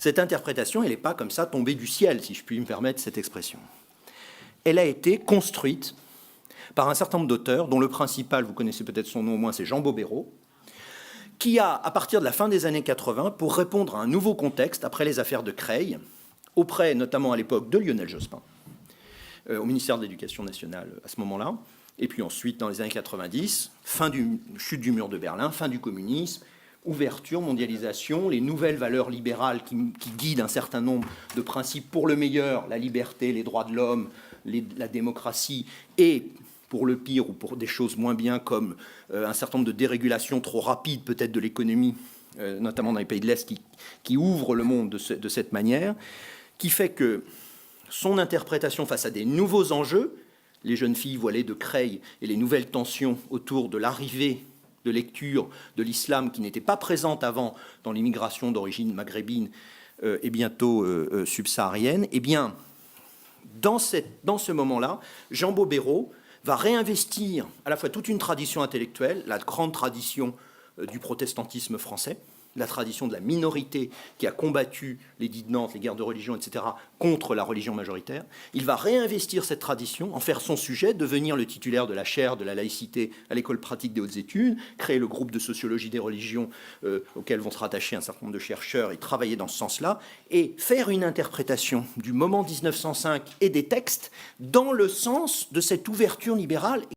Cette interprétation, elle n'est pas comme ça tombée du ciel, si je puis me permettre cette expression. Elle a été construite par un certain nombre d'auteurs, dont le principal, vous connaissez peut-être son nom au moins, c'est Jean Bobéro, qui a, à partir de la fin des années 80, pour répondre à un nouveau contexte, après les affaires de Creil, auprès notamment à l'époque de Lionel Jospin, au ministère de l'Éducation nationale à ce moment-là, et puis ensuite dans les années 90, chute du mur de Berlin, fin du communisme, ouverture, mondialisation, les nouvelles valeurs libérales qui guident un certain nombre de principes pour le meilleur, la liberté, les droits de l'homme, la démocratie, et pour le pire ou pour des choses moins bien comme un certain nombre de dérégulations trop rapides peut-être de l'économie, notamment dans les pays de l'Est, qui ouvrent le monde de cette manière, qui fait que son interprétation face à des nouveaux enjeux, les jeunes filles voilées de Creil et les nouvelles tensions autour de l'arrivée de lecture de l'islam qui n'était pas présente avant dans l'immigration d'origine maghrébine et bientôt subsaharienne, eh bien, dans ce moment-là, Jean Bobéro va réinvestir à la fois toute une tradition intellectuelle, la grande tradition du protestantisme français, la tradition de la minorité qui a combattu l'édit de Nantes, les guerres de religion, etc., contre la religion majoritaire. Il va réinvestir cette tradition, en faire son sujet, devenir le titulaire de la chaire de la laïcité à l'École pratique des hautes études, créer le groupe de sociologie des religions auquel vont se rattacher un certain nombre de chercheurs et travailler dans ce sens-là, et faire une interprétation du moment 1905 et des textes dans le sens de cette ouverture libérale